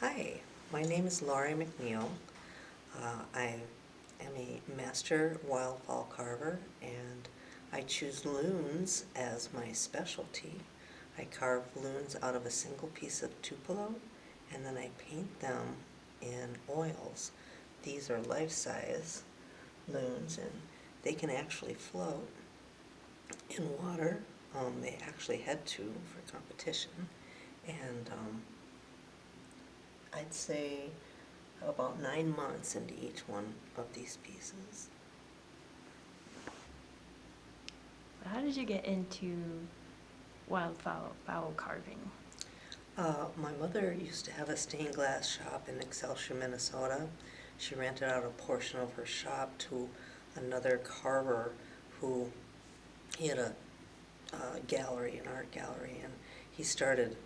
Hi, my name is Laurie McNeil. I am a master wildfowl carver, and I choose loons as my specialty. I carve loons out of a single piece of tupelo, and then I paint them in oils. These are life-size loons, and they can actually float in water. They actually had to for competition, and I'd say about 9 months into each one of these pieces. How did you get into wildfowl carving? My mother used to have a stained glass shop in Excelsior, Minnesota. She rented out a portion of her shop to another carver who, he had a gallery, an art gallery, and he started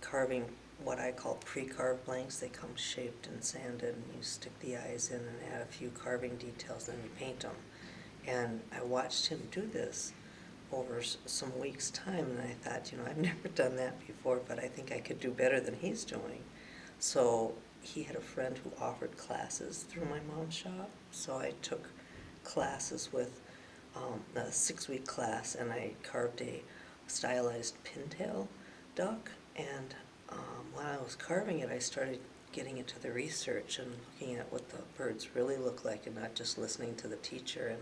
carving what I call pre-carved blanks. They come shaped and sanded, and you stick the eyes in and add a few carving details, then you paint them. And I watched him do this over some weeks' time, and I thought, I've never done that before, but I think I could do better than he's doing. So he had a friend who offered classes through my mom's shop, so I took classes with a 6-week class, and I carved a stylized pintail duck. And when I was carving it, I started getting into the research and looking at what the birds really look like and not just listening to the teacher. And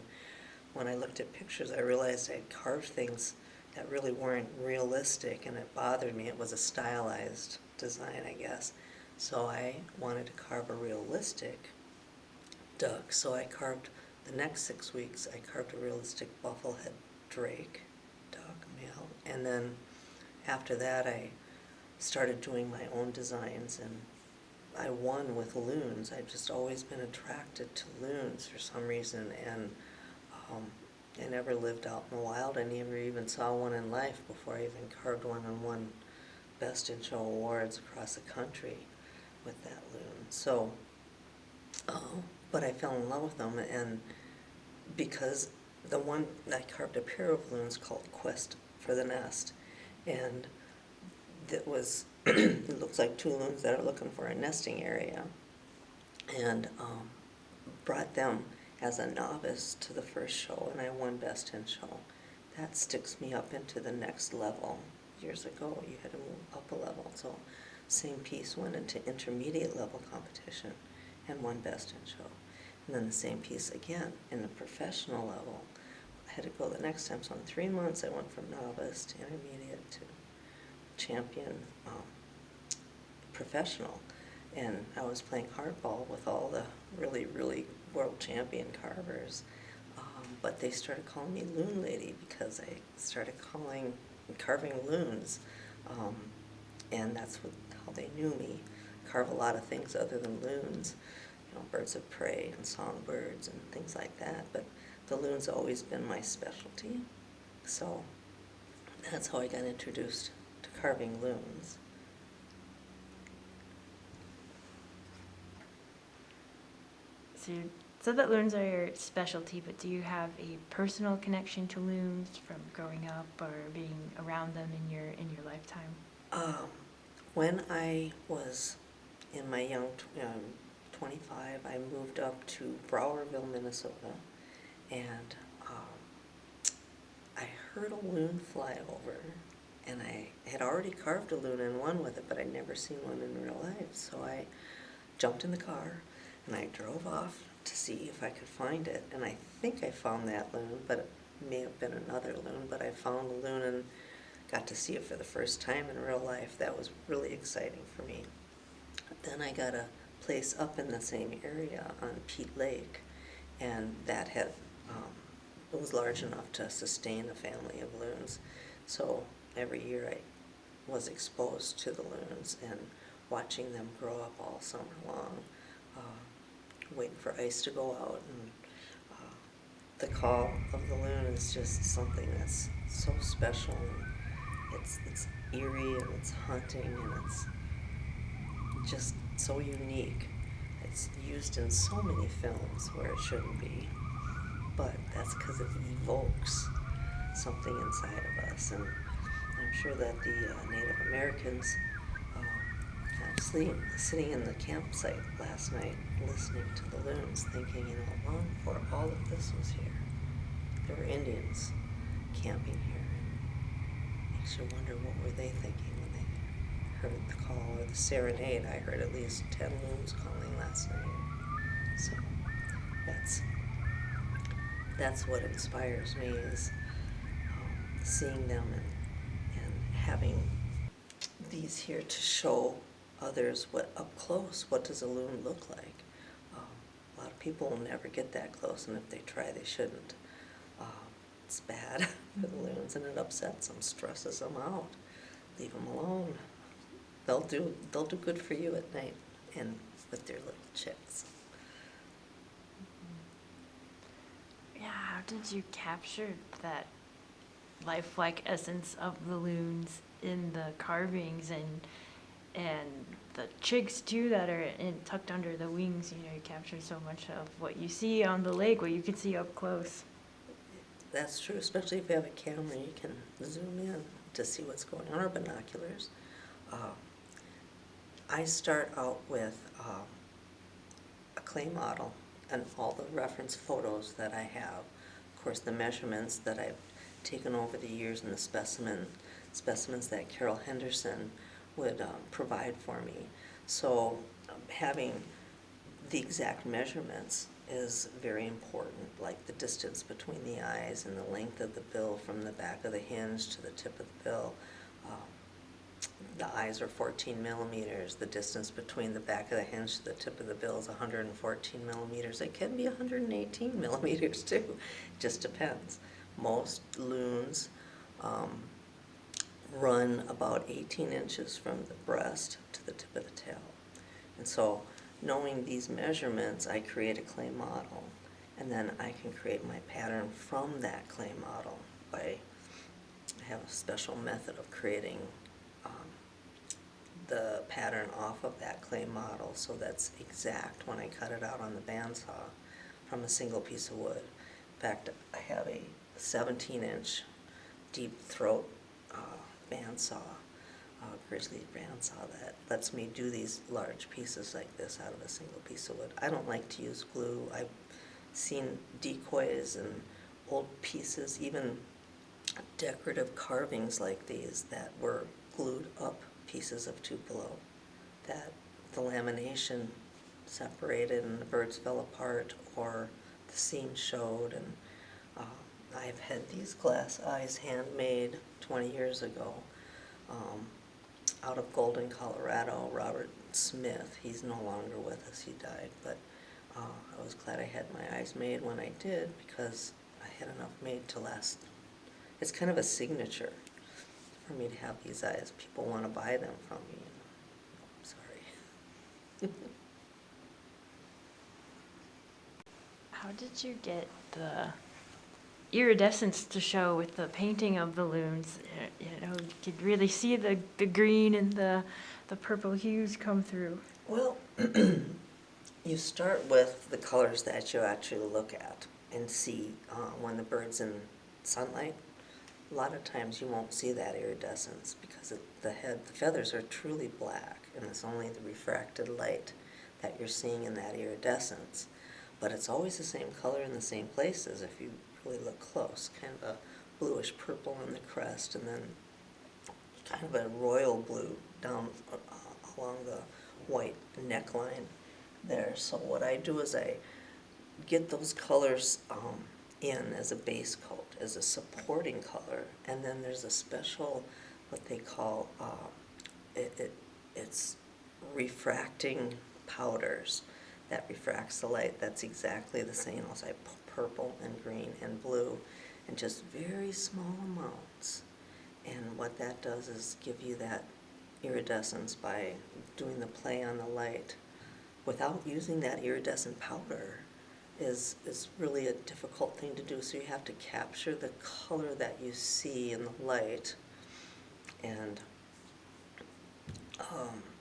when I looked at pictures, I realized I'd carved things that really weren't realistic, and it bothered me. It was a stylized design, I guess. So I wanted to carve a realistic duck. So I carved, the next 6 weeks, I carved a realistic bufflehead drake duck, male. And then after that, I started doing my own designs, and I won with loons. I've just always been attracted to loons for some reason, and I never lived out in the wild. I never even saw one in life before I even carved one and won Best in Show awards across the country with that loon. So, but I fell in love with them, and because the one, I carved a pair of loons called Quest for the Nest, and that was, it looks like 2 loons that are looking for a nesting area, and brought them as a novice to the first show, and I won Best in Show. That sticks me up into the next level. Years ago, you had to move up a level, so same piece went into intermediate level competition and won Best in Show. And then the same piece again in the professional level. I had to go the next time, so in 3 months I went from novice to intermediate to champion professional, and I was playing hardball with all the really, really world champion carvers, but they started calling me Loon Lady because I started carving loons, and that's how they knew me. Carve a lot of things other than loons, birds of prey and songbirds and things like that, but the loon's always been my specialty, so that's how I got introduced to carving loons. So you said that loons are your specialty, but do you have a personal connection to loons from growing up or being around them in your lifetime? When I was in my young 25, I moved up to Browerville, Minnesota, and I heard a loon fly over, and I had already carved a loon and won with it, but I'd never seen one in real life. So I jumped in the car, and I drove off to see if I could find it. And I think I found that loon, but it may have been another loon, but I found the loon and got to see it for the first time in real life. That was really exciting for me. Then I got a place up in the same area on Peat Lake, and that had, it was large enough to sustain a family of loons. So every year I was exposed to the loons and watching them grow up all summer long, waiting for ice to go out. And the call of the loon is just something that's so special, and it's eerie, and it's hunting, and it's just so unique. It's used in so many films where it shouldn't be, but that's because it evokes something inside of us. And I'm sure that the Native Americans have sitting in the campsite last night, listening to the loons, thinking, long before all of this was here, there were Indians camping here. Makes you wonder, what were they thinking when they heard the call or the serenade? I heard at least 10 loons calling last night. So that's what inspires me, is seeing them and having these here to show others what up close, what does a loon look like. A lot of people will never get that close, and if they try, they shouldn't. It's bad for the loons, and it upsets them, stresses them out. Leave them alone. They'll do good for you at night and with their little chicks. Yeah, how did you capture that lifelike essence of the loons in the carvings and the chicks too that are tucked under the wings? You capture so much of what you see on the lake, what you can see up close. That's true, especially if you have a camera, you can zoom in to see what's going on, or binoculars. I start out with a clay model and all the reference photos that I have. Of course, the measurements that I've taken over the years, and the specimens that Carol Henderson would provide for me. So having the exact measurements is very important, like the distance between the eyes and the length of the bill from the back of the hinge to the tip of the bill. The eyes are 14 millimeters. The distance between the back of the hinge to the tip of the bill is 114 millimeters. It can be 118 millimeters too. It just depends. Most loons run about 18 inches from the breast to the tip of the tail. And so, knowing these measurements, I create a clay model, and then I can create my pattern from that clay model. I have a special method of creating the pattern off of that clay model, so that's exact when I cut it out on the bandsaw from a single piece of wood. In fact, I have a 17-inch deep throat bandsaw, grizzly bandsaw, that lets me do these large pieces like this out of a single piece of wood. I don't like to use glue. I've seen decoys and old pieces, even decorative carvings like these, that were glued up pieces of tupelo, that the lamination separated and the birds fell apart, or the seam showed. And I've had these glass eyes handmade 20 years ago out of Golden, Colorado. Robert Smith, he's no longer with us, he died, but I was glad I had my eyes made when I did, because I had enough made to last. It's kind of a signature for me to have these eyes. People want to buy them from me. I'm sorry. How did you get the iridescence to show with the painting of the loons? You could really see the green and the purple hues come through. Well, you start with the colors that you actually look at and see when the bird's in sunlight. A lot of times you won't see that iridescence because the feathers are truly black, and it's only the refracted light that you're seeing in that iridescence. But it's always the same color in the same places if you really look close. Kind of a bluish purple on the crest, and then kind of a royal blue down along the white neckline there. So what I do is I get those colors in as a base coat, as a supporting color, and then there's a special, what they call, it's refracting powders that refracts the light. That's exactly the same as I purple and green and blue, and just very small amounts. And what that does is give you that iridescence by doing the play on the light. Without using that iridescent powder is really a difficult thing to do. So you have to capture the color that you see in the light and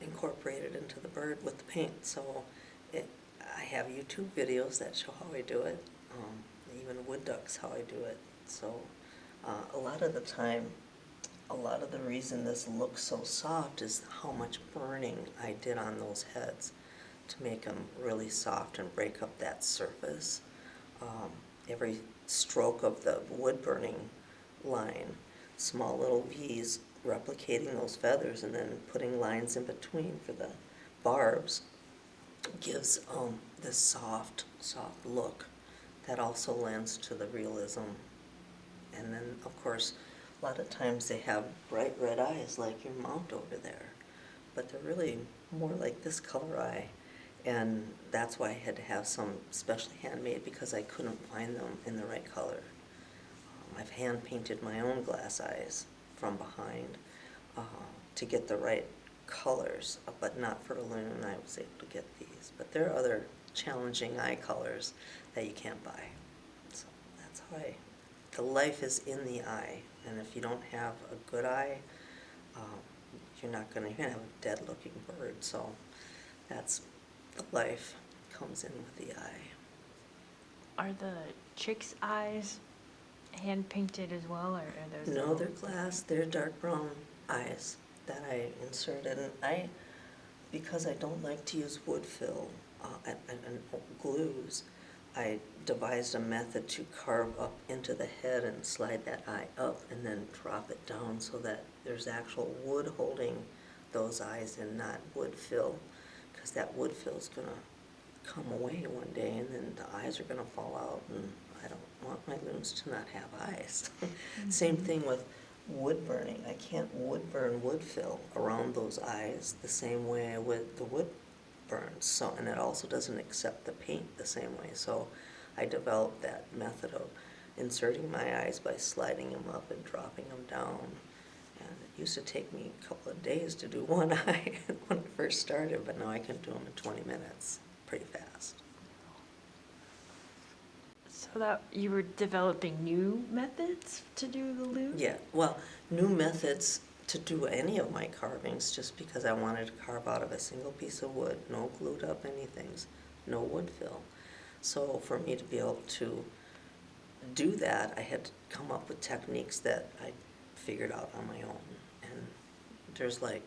incorporate it into the bird with the paint. So I have YouTube videos that show how I do it, even wood ducks how I do it. So a lot of the time a lot of the reason this looks so soft is how much burning I did on those heads to make them really soft and break up that surface. Every stroke of the wood burning line, small little V's replicating those feathers and then putting lines in between for the barbs gives this soft look that also lends to the realism. And then, of course, a lot of times they have bright red eyes like your mount over there, but they're really more like this color eye. And that's why I had to have some specially handmade, because I couldn't find them in the right color. I've hand painted my own glass eyes from behind to get the right colors, but not for a loon. I was able to get these. But there are other challenging eye colors that you can't buy. So that's how the life is in the eye. And if you don't have a good eye, you're gonna have a dead looking bird. So that's the life comes in with the eye. Are the chicks' eyes hand painted as well, or are those? No, they're glass. They're dark brown eyes that I inserted. And because I don't like to use wood fill and glues, I devised a method to carve up into the head and slide that eye up and then drop it down so that there's actual wood holding those eyes and not wood fill, because that wood fill is going to come away one day and then the eyes are going to fall out, and I don't want my loons to not have eyes. Mm-hmm. Same thing with wood burning. I can't wood burn wood fill around those eyes the same way I would the wood burns. So, and it also doesn't accept the paint the same way. So I developed that method of inserting my eyes by sliding them up and dropping them down. And it used to take me a couple of days to do one eye when I first started, but now I can do them in 20 minutes, pretty fast. So that you were developing new methods to do the loon? Yeah, well, new methods to do any of my carvings, just because I wanted to carve out of a single piece of wood, no glued up anythings, no wood fill. So for me to be able to do that, I had to come up with techniques that I figured out on my own. And there's I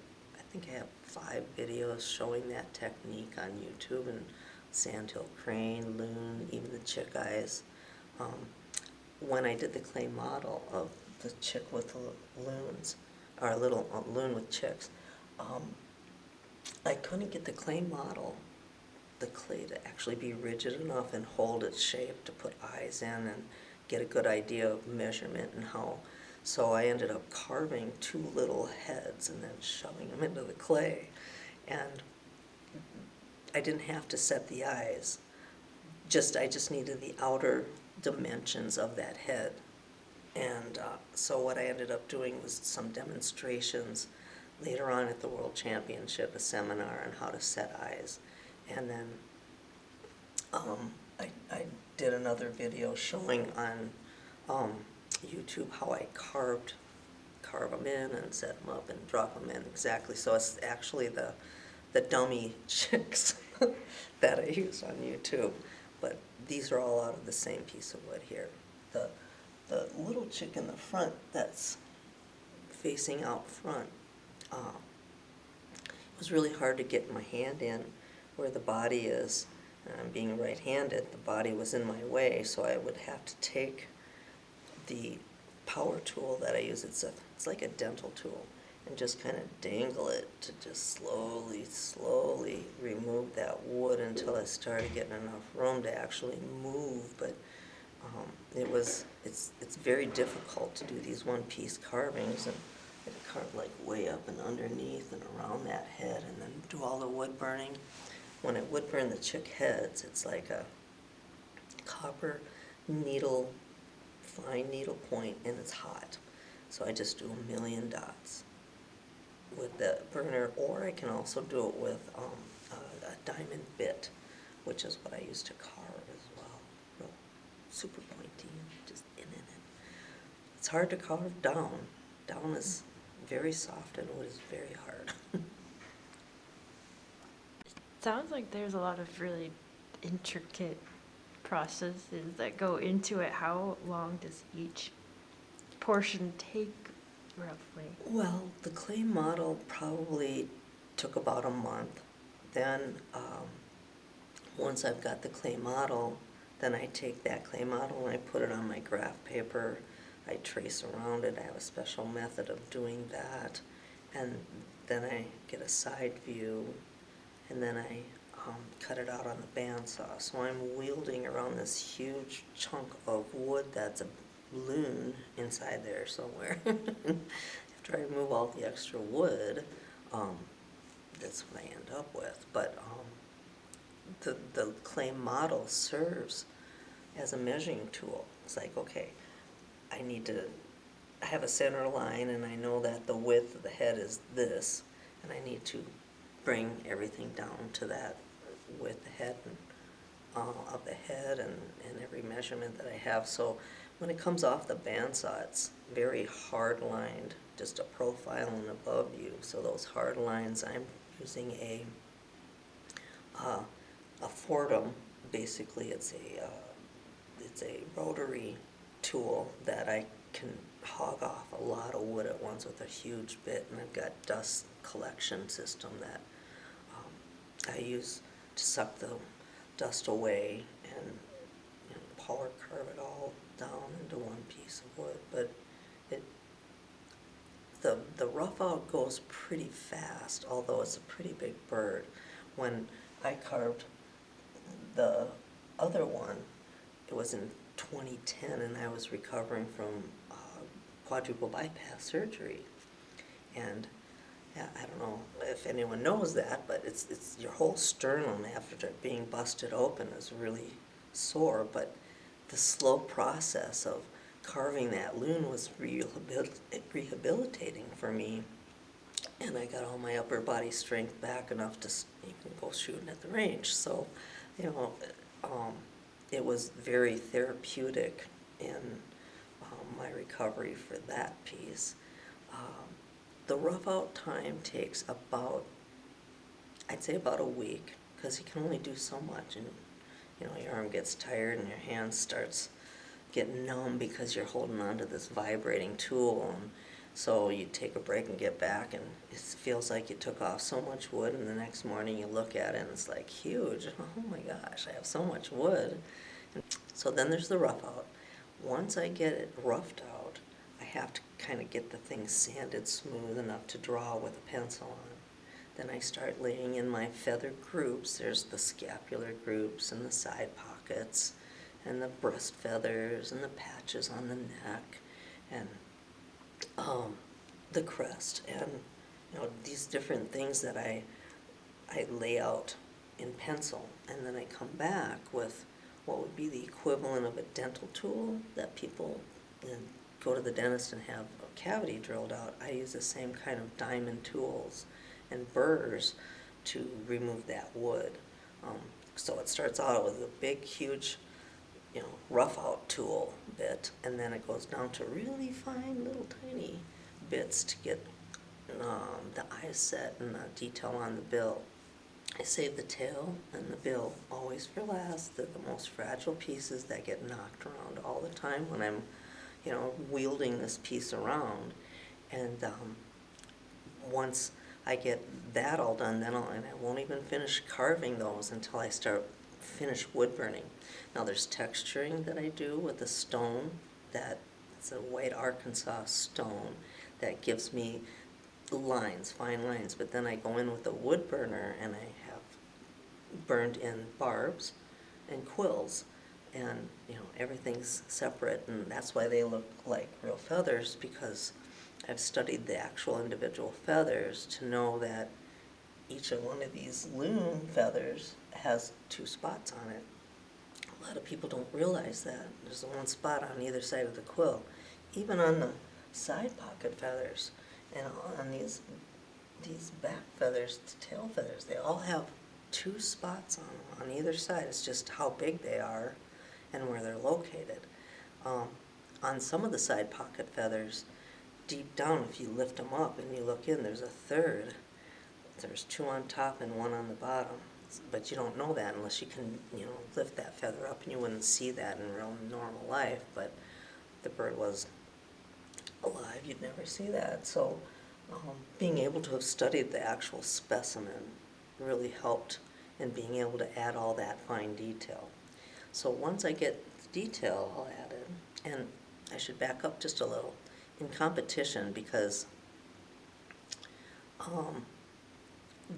think I have 5 videos showing that technique on YouTube, and sandhill crane, loon, even the chick eyes. When I did the clay model of the chick with the loons, or a little loon with chicks, I couldn't get the clay model, the clay, to actually be rigid enough and hold its shape to put eyes in and get a good idea of measurement and how. So I ended up carving 2 little heads and then shoving them into the clay. And I didn't have to set the eyes. I just needed the outer dimensions of that head. And so what I ended up doing was some demonstrations later on at the World Championship, a seminar on how to set eyes. And then I did another video showing on YouTube how I carve them in and set them up and drop them in exactly. So it's actually the dummy chicks that I use on YouTube. But these are all out of the same piece of wood here. The little chick in the front that's facing out front, it was really hard to get my hand in where the body is. And being right-handed, the body was in my way, so I would have to take the power tool that I use. It's like a dental tool, and just kind of dangle it to just slowly remove that wood until I started getting enough room to actually move. But it's very difficult to do these one-piece carvings, and I had to carve way up and underneath and around that head, and then do all the wood burning. When I wood burn the chick heads, it's like a copper needle, fine needle point, and it's hot. So I just do 1,000,000 dots with the burner, or I can also do it with a diamond bit, which is what I use to carve as well. Real super pointy, and just in and in. It's hard to carve down. Down is very soft, and wood is very hard. Sounds like there's a lot of really intricate processes that go into it. How long does each portion take roughly? Well, the clay model probably took about a month. Then, once I've got the clay model, then I take that clay model and I put it on my graph paper. I trace around it. I have a special method of doing that. And then I get a side view, and then I cut it out on the bandsaw. So I'm wielding around this huge chunk of wood that's a loon inside there somewhere. After I remove all the extra wood, that's what I end up with. But the clay model serves as a measuring tool. It's like, okay, I have a center line and I know that the width of the head is this, and I need to bring everything down to that width of the head and every measurement that I have. So when it comes off the bandsaw, it's very hard lined, just a profile and above you. So those hard lines, I'm using a Fordham. Basically, it's a rotary tool that I can hog off a lot of wood at once with a huge bit, and I've got dust collection system that I use to suck the dust away and power carve it all down into one piece of wood. But the rough out goes pretty fast, although it's a pretty big bird. When I carved the other one, it was in 2010, and I was recovering from quadruple bypass surgery. And yeah, I don't know if anyone knows that, but it's your whole sternum after being busted open is really sore. But the slow process of carving that loon was rehabilitating for me, and I got all my upper body strength back enough to even go shooting at the range. So, it was very therapeutic in my recovery for that piece. The rough out time takes I'd say about a week, because you can only do so much, and your arm gets tired and your hand starts getting numb because you're holding on to this vibrating tool. And so you take a break and get back, and it feels like you took off so much wood, and the next morning you look at it and it's like huge. Oh my gosh, I have so much wood. And so then there's the rough out. Once I get it roughed out, I have to kind of get the thing sanded smooth enough to draw with a pencil on. Then I start laying in my feather groups. There's the scapular groups and the side pockets and the breast feathers and the patches on the neck and the crest, and these different things that I lay out in pencil, and then I come back with what would be the equivalent of a dental tool that people go to the dentist and have a cavity drilled out. I use the same kind of diamond tools and burrs to remove that wood. So it starts out with a big, huge, rough out tool bit, and then it goes down to really fine little tiny bits to get the eyes set and the detail on the bill. I save the tail and the bill always for last. They're the most fragile pieces that get knocked around all the time when I'm, wielding this piece around. And once I get that all done, and I won't even finish carving those until I finish wood burning. Now there's texturing that I do with a stone it's a white Arkansas stone that gives me lines, fine lines, but then I go in with a wood burner and I have burned in barbs and quills, and everything's separate, and that's why they look like real feathers, because I've studied the actual individual feathers to know that each of one of these loon feathers has 2 spots on it. A lot of people don't realize that. There's one spot on either side of the quill. Even on the side pocket feathers and on these back feathers, tail feathers, they all have 2 spots on either side. It's just how big they are and where they're located. On some of the side pocket feathers, deep down, if you lift them up and you look in, there's a third. There's 2 on top and 1 on the bottom. But you don't know that unless you can, lift that feather up, and you wouldn't see that in real normal life. But the bird was alive, you'd never see that. So being able to have studied the actual specimen really helped in being able to add all that fine detail. So once I get the detail all added, and I should back up just a little, in competition, because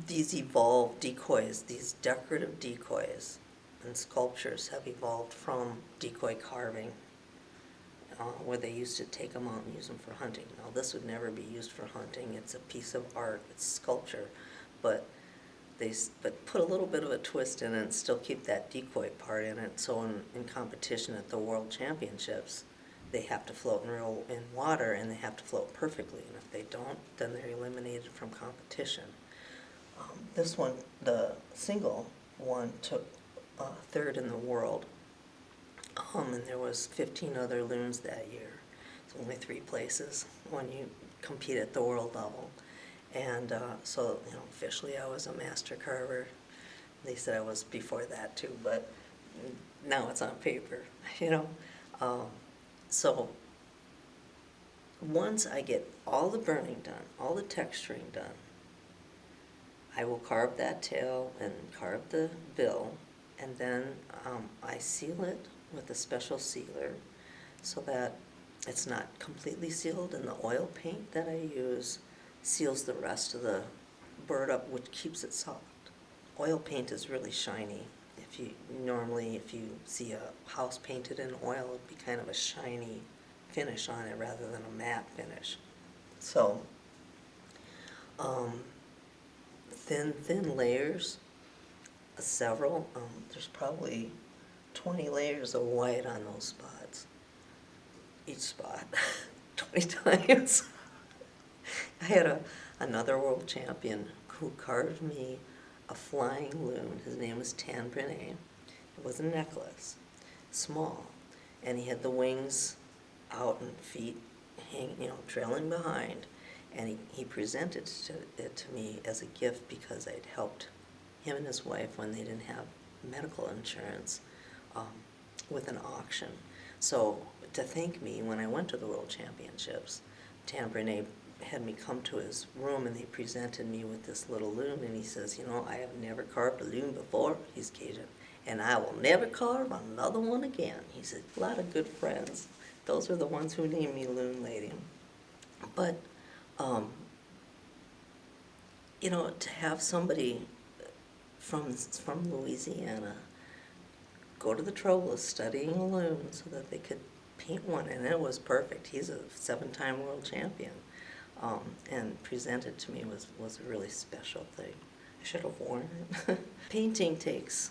these evolved decoys, these decorative decoys and sculptures have evolved from decoy carving, where they used to take them out and use them for hunting. Now this would never be used for hunting. It's a piece of art, it's sculpture, but put a little bit of a twist in it and still keep that decoy part in it. So in competition at the World Championships, they have to float in water, and they have to float perfectly. And if they don't, then they're eliminated from competition. This one, the single one, took third in the world. And there was 15 other loons that year. It's only 3 places when you compete at the world level. And so, officially I was a master carver. They said I was before that too, but now it's on paper, So once I get all the burning done, all the texturing done, I will carve that tail and carve the bill, and then I seal it with a special sealer so that it's not completely sealed, and the oil paint that I use seals the rest of the bird up, which keeps it soft. Oil paint is really shiny. If you see a house painted in oil, it'd be kind of a shiny finish on it rather than a matte finish. So thin layers, several. There's probably 20 layers of white on those spots. Each spot 20 times. I had another world champion who carved me a flying loon. His name was Tan Brene. It was a necklace, small, and he had the wings out and feet hanging, trailing behind. And he presented it to me as a gift because I'd helped him and his wife when they didn't have medical insurance with an auction. So to thank me, when I went to the World Championships, Tan Brene had me come to his room, and they presented me with this little loon, and he says, I have never carved a loon before, he's Cajun, and I will never carve another one again. He said, a lot of good friends. Those are the ones who named me Loon Lady. But, to have somebody from Louisiana go to the trouble of studying a loon so that they could paint one, and it was perfect. He's a 7-time world champion. And presented to me was a really special thing. I should have worn it. Painting takes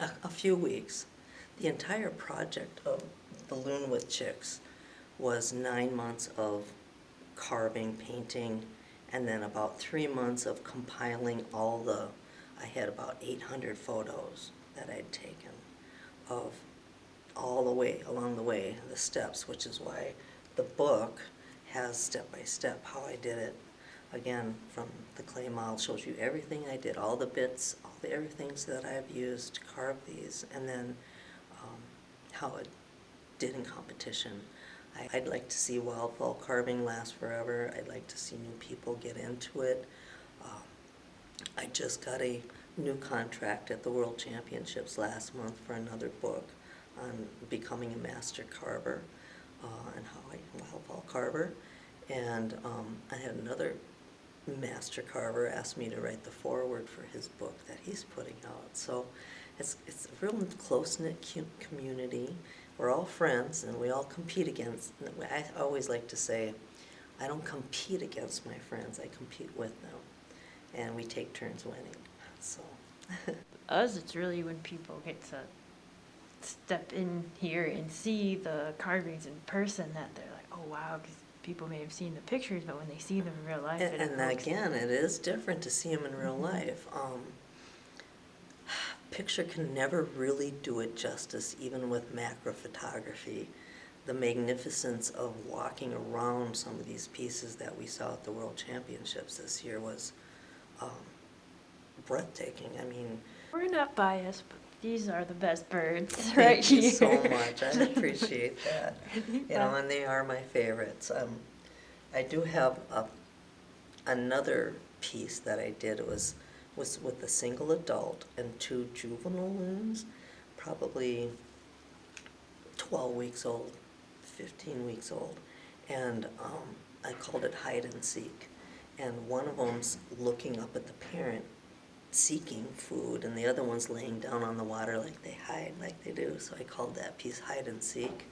a few weeks. The entire project of the loon with chicks was 9 months of carving, painting, and then about 3 months of compiling I had about 800 photos that I'd taken of all the way, along the way, the steps, which is why the book has step-by-step how I did it. Again, from the clay model, shows you everything I did, all the bits, all the everythings that I've used to carve these, and then how it did in competition. I'd like to see wildfowl carving last forever. I'd like to see new people get into it. I just got a new contract at the World Championships last month for another book on becoming a master carver and how wildfowl carver. And I had another master carver ask me to write the foreword for his book that he's putting out. So it's a real close-knit community. We're all friends, and we all compete against. I always like to say, I don't compete against my friends, I compete with them, and we take turns winning. So Us, it's really when people get to step in here and see the carvings in person that they're like, oh wow, because people may have seen the pictures, but when they see them in real life, and again, it is different to see them in real life. Picture can never really do it justice, even with macro photography. The magnificence of walking around some of these pieces that we saw at the World Championships this year was breathtaking. I mean, we're not biased, but these are the best birds Thank right you here. so much. I appreciate that. And they are my favorites. I do have another piece that I did. It was with a single adult and 2 juvenile loons, probably 12 weeks old, 15 weeks old. And I called it hide and seek. And one of them's looking up at the parent, seeking food, and the other one's laying down on the water like they hide, like they do. So I called that piece hide and seek.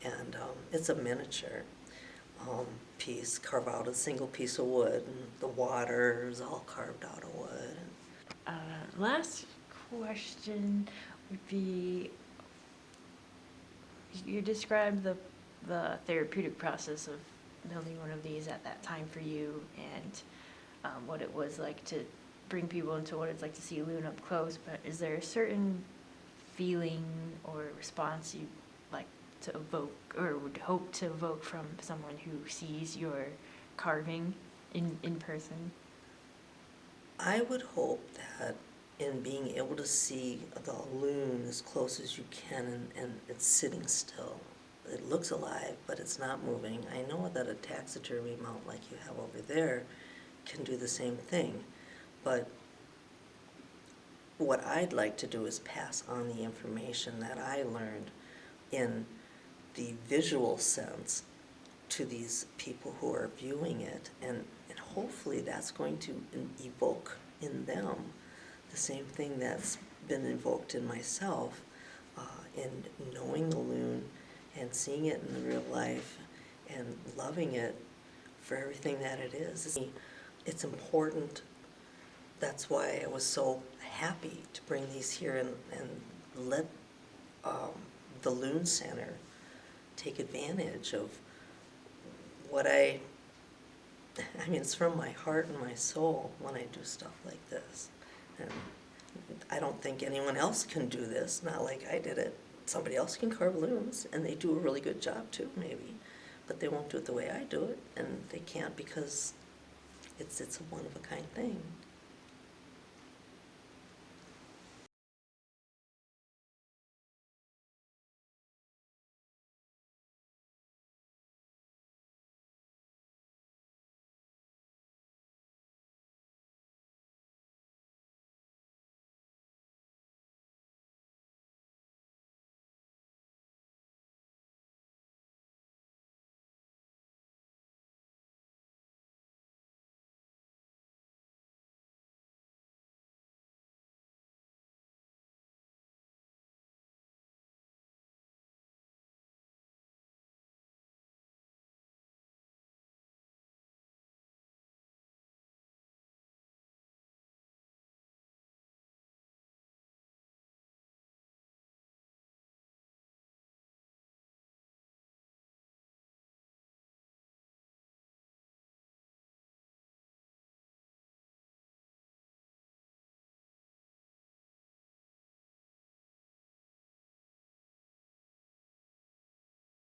And it's a miniature piece, carve out a single piece of wood, and the water is all carved out of wood. Last question would be, you described the therapeutic process of building one of these at that time for you, and what it was like to bring people into what it's like to see a loon up close, but is there a certain feeling or response you like to evoke or would hope to evoke from someone who sees your carving in person? I would hope that in being able to see the loon as close as you can, and it's sitting still. It looks alive, but it's not moving. I know that a taxidermy mount like you have over there can do the same thing, but what I'd like to do is pass on the information that I learned in the visual sense to these people who are viewing it, and hopefully that's going to evoke in them the same thing that's been evoked in myself, in knowing the loon and seeing it in the real life and loving it for everything that it is. It's important. That's why I was so happy to bring these here and let the Loon Center take advantage of what I mean, it's from my heart and my soul when I do stuff like this. And I don't think anyone else can do this, not like I did it. Somebody else can carve loons, and they do a really good job too, maybe. But they won't do it the way I do it, and they can't because it's a one-of-a-kind thing.